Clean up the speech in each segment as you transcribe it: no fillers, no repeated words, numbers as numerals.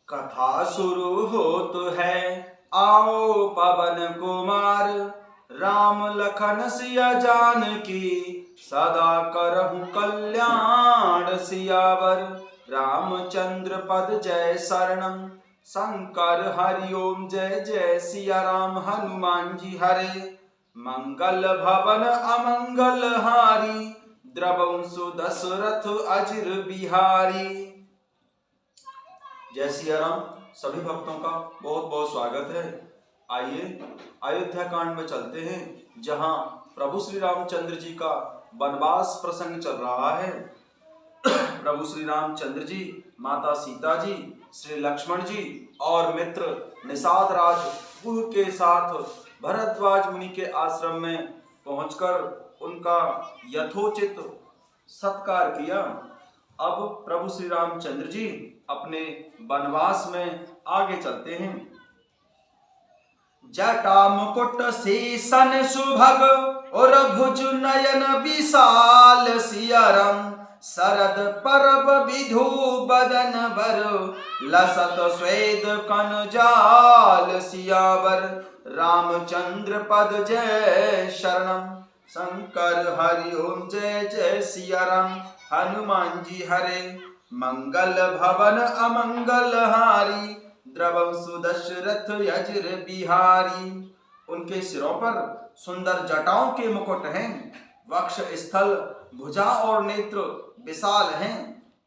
कथा शुरू होत है, आओ पवन कुमार। राम लखन सिया जानकी, सदा करहु कल्याण सियावर। रामचंद्र पद जय शरणम, शंकर हरि ओम जय जय सिया राम। हनुमान जी हरे, मंगल भवन अमंगल हारी। द्रवंसु दशरथ अजिर बिहारी। जय सिया राम। सभी भक्तों का बहुत बहुत स्वागत है। आइए अयोध्या कांड में चलते हैं, जहां प्रभु श्री रामचंद्र जी का वनवास प्रसंग चल रहा है। प्रभु श्री रामचंद्र जी, माता सीता जी, श्री लक्ष्मण जी और मित्र निषाद राज गुह के साथ भरद्वाज मुनि के आश्रम में पहुंचकर उनका यथोचित सत्कार किया। अब प्रभु श्री रामचंद्र जी अपने वनवास में आगे चलते हैं। जटा मुकुट सीसन सुभग और भुज नयन विशाल सियारम। शरद परब विधु बदन बर, लसत स्वेद कन जाल सियावर। रामचंद्र पद जय शरणम, शंकर हरि ओम जय जय सिया राम। हनुमान जी हरे, मंगल भवन अमंगल हारी। द्रवंसु दशरथ अजिर बिहारी। उनके सिरों पर सुंदर जटाओं के मुकुट हैं, वक्ष स्थल भुजा और नेत्र विशाल हैं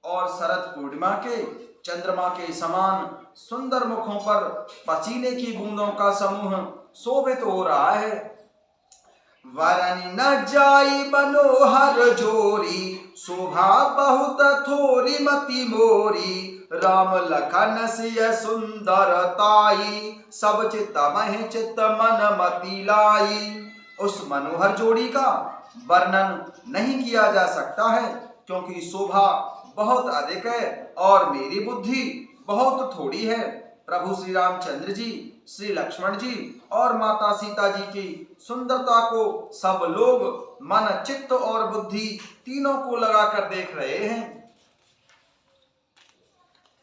और शरद पूर्णिमा के चंद्रमा के समान सुंदर मुखों पर पसीने की बूंदों का समूह शोभित हो रहा है। वरनि न जाई मनोहर जोरी, शोभा बहुत थोरी मति मोरी। राम लखन सिय सुंदरताई, सब चित्त मह चित्त मन मति लाई। उस मनोहर जोड़ी का वर्णन नहीं किया जा सकता है, क्योंकि शोभा बहुत अधिक है और मेरी बुद्धि बहुत थोड़ी है। प्रभु श्री रामचंद्र जी, श्री लक्ष्मण जी और माता सीता जी की सुंदरता को सब लोग मन चित्त और बुद्धि तीनों को लगाकर देख रहे हैं।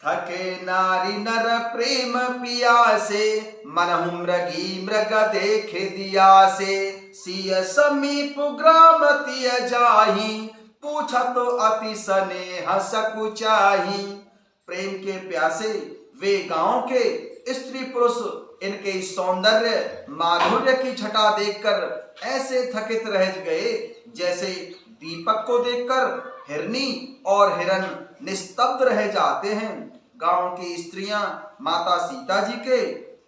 थके नारी नर प्रेम पियासे, मनहु मृगी मृग देखे दिया से। सिय समीप ग्राम तिय जाहि, पूछत अति स्नेह सकुचाहि। प्रेम के प्यासे वे गांव के स्त्री पुरुष इनके सौंदर्य माधुर्य की छटा देखकर ऐसे थकित रह गए, जैसे दीपक को देखकर हिरनी और हिरन निस्तब्ध रह जाते हैं। गांव की स्त्रियां माता सीता जी के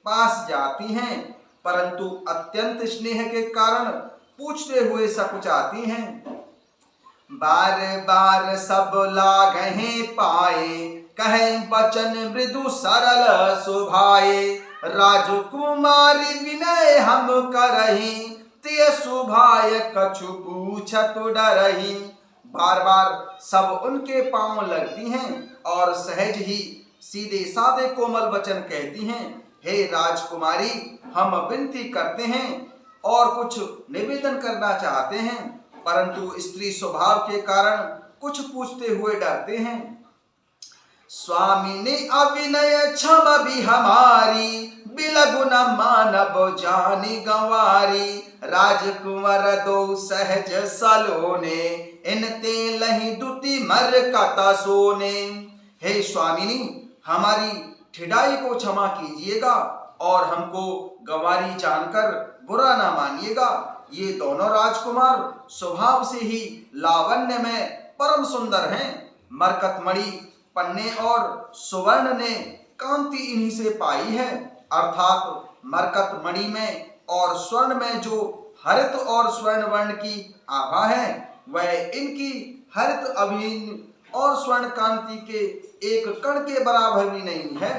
पास जाती हैं, परंतु अत्यंत स्नेह के कारण पूछते हुए सकुचाती हैं। बार बार सब लागहि पाए, कहे बचन मृदु सरल सुभाए। राजकुमारी विनय हम करही, ते सुभाय कछु पूछत डरही। बार बार सब उनके पांव लगती हैं और सहज ही सीधे साधे कोमल वचन कहती हैं। हे राजकुमारी, हम विनती करते हैं और कुछ निवेदन करना चाहते हैं, परंतु स्त्री स्वभाव के कारण कुछ पूछते हुए डरते हैं। स्वामी ने अविनय क्षम भी हमारी, बिलगु न मानव जानी गंवारी। राजकुमार दो सहज सलोने, इन ते लही दुति मर कता सोने। हे स्वामिनी, हमारी ठिडाई को क्षमा कीजिएगा और हमको गंवारी जानकर बुरा ना मानिएगा। ये दोनों राजकुमार स्वभाव से ही लावण्य में परम सुंदर हैं। मरकतमणि, पन्ने और सुवर्ण ने कांति इन्हीं से पाई है, अर्थात मरकतमणि में और स्वर्ण में जो हरित और स्वर्ण वर्ण की आभा है, वह इनकी हरित अभिन्न और स्वर्ण कांति के एक कण के बराबर भी नहीं है।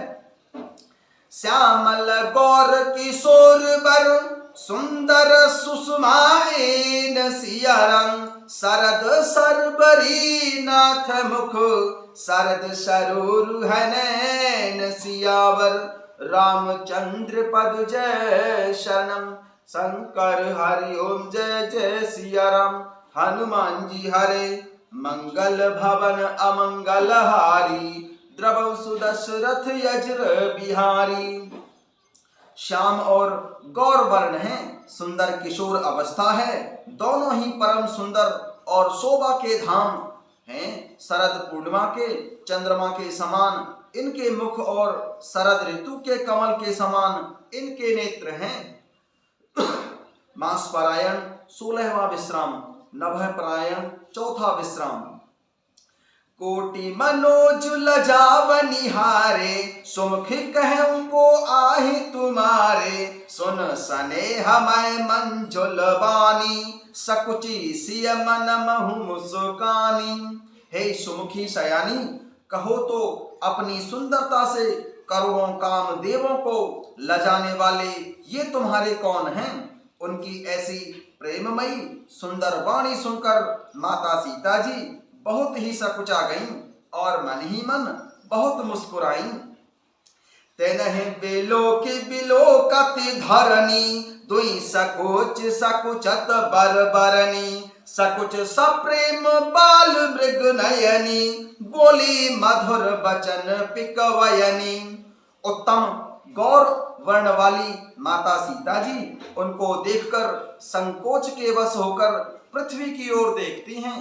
श्यामल गौर किशोर बर, सुंदर सुषमाएन सिया रंग। शरद सरबरी नाथ मुख, शरद सरोरुह नैन सियावर। रामचंद्र पद जय शरणम, शंकर हरि ओम जय जय सिया राम। हनुमान जी हरे, मंगल भवन अमंगल हारी। द्रवौ सुदशरथ यज्र बिहारी। श्याम और गौर वर्ण है, सुंदर किशोर अवस्था है, दोनों ही परम सुंदर और शोभा के धाम हैं। शरद पूर्णिमा के चंद्रमा के समान इनके मुख और शरद ऋतु के कमल के समान इनके नेत्र हैं। मास परायण 16वां विश्राम, नभ परायण 4था विश्राम। कोटि मनोज लजाव निहारे, सुमुखी कहूं को आहि तुम्हारे। सुन स्नेह मैं मंजुल बानी, सकुची सिय मन महु मुस्कानी। हे सुमुखी सयानी, कहो तो अपनी सुंदरता से करोड़ों काम देवों को लजाने वाले ये तुम्हारे कौन हैं। उनकी ऐसी प्रेममयी सुंदर वाणी सुनकर माता सीता जी बहुत ही सकुचा गईं और मन ही मन बहुत मुस्कुराईं। तेनहि बिलोकि बिलोकति धरणी, दुई सकुच सकुचत बरबरनी। सकुच सप्रेम बाल मृग नयनी, बोली मधुर बचन पिकवयनी। उत्तम गौर वर्ण वाली माता सीता जी उनको देखकर संकोच के वश होकर पृथ्वी की ओर देखती हैं।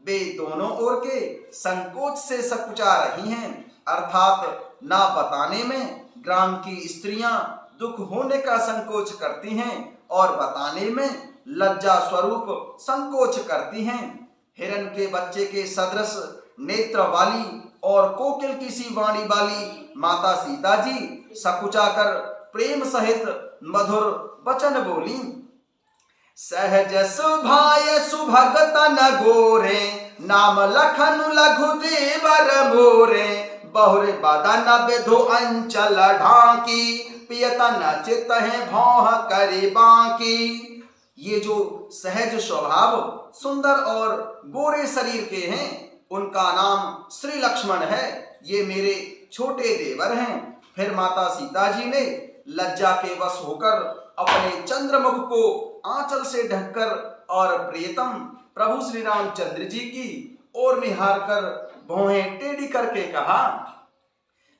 वे दोनों ओर के संकोच से सकुचा रही हैं, अर्थात ना बताने में ग्राम की स्त्रियां दुख होने का संकोच करती हैं और बताने में लज्जा स्वरूप संकोच करती हैं। हिरण के बच्चे के सदृश नेत्र वाली और कोकिल की सी वाणी वाली माता सीता जी सकुचाकर प्रेम सहित मधुर वचन बोली। सहज सुभाय सुभगत न गोरे, नाम लखन लघु देवर मोरे। बहुरे बदन विधु अंचल ढाकी, पियतन चित है भौह करे बाकी। ये जो सहज स्वभाव सुंदर और गोरे शरीर के हैं उनका नाम श्री लक्ष्मण है, ये मेरे छोटे देवर हैं। फिर माता सीता जी ने लज्जा के वश होकर अपने चंद्रमुख को आंचल से ढककर और प्रियतम प्रभु श्री रामचंद्र जी की ओर निहार कर भौहें टेढ़ी करके कहा।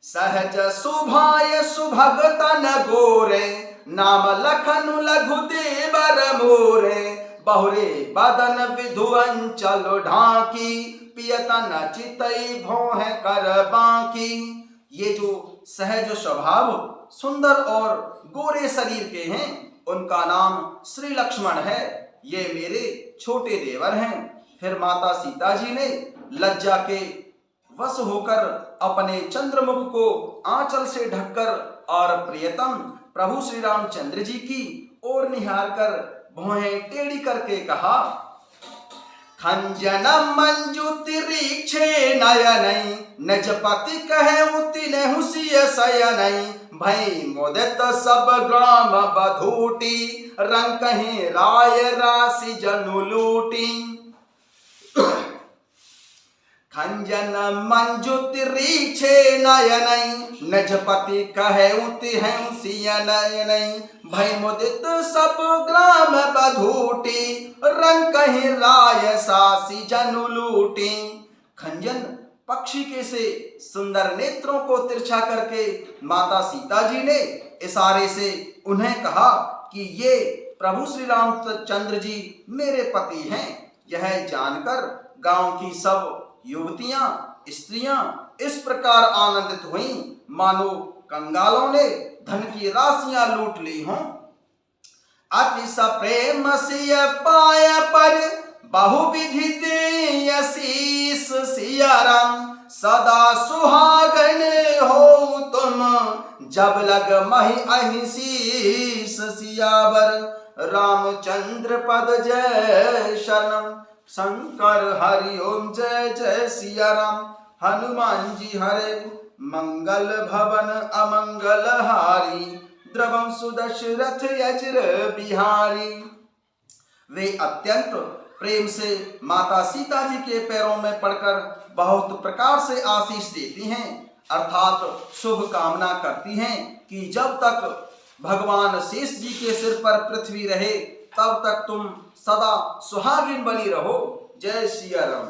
सहज सुभाय सुभगत न गोरे, नाम लखन लघु देवर मोरे। बहुरे बदन विधु अंचल ढाकी, पियतन चितई भौह कर बाकी। ये जो सहज स्वभाव सुंदर और गोरे शरीर के हैं उनका नाम श्री लक्ष्मण है, ये मेरे छोटे देवर हैं। फिर माता सीता जी ने लज्जा के वश होकर अपने चंद्रमुख को आंचल से ढककर और प्रियतम प्रभु श्री रामचंद्र जी की ओर निहार कर भौहें टेढ़ी करके कहा। खंजन मंजु रीक्षे नयनई, निज पति कहे तिनहु सिय शयनई। भई मोदित सब ग्राम बधूटी, रंग कहीं राय राशि जनु लूटी। खंजन मंजुत रीक्षे नयनई, निज पति कहे तिनहु सिय नयनई। भई मुदित सब ग्राम बधूटी, रंग कहीं राय सासी जनु लूटी। खंजन पक्षी के से सुंदर नेत्रों को तिरछा करके माता सीता जी ने इशारे से उन्हें कहा कि ये प्रभु श्री रामचंद्र जी मेरे पति हैं। यह जानकर गांव की सब युवतियां स्त्रियां इस प्रकार आनंदित हुईं मानो कंगालों ने धन की राशियां लूट ली हों। अति सप्रेम सिय पाय पर, बहुविधि देय शीस सिया राम। सदा सुहागन हो तुम, जब लग मही अहि शीस सियावर। रामचंद्र पद जय शरणम, शंकर हरि ओम जय जय सिया राम। हनुमान जी हरे मंगल भवन अमंगल हारी, द्रवं सुदशरथ यज्र बिहारी। वे अत्यंत प्रेम से माता सीता जी के पैरों में पड़कर बहुत प्रकार से आशीष देती हैं, अर्थात शुभ कामना करती हैं कि जब तक भगवान शेष जी के सिर पर पृथ्वी रहे तब तक तुम सदा सुहागिन बनी रहो। जय सिया राम।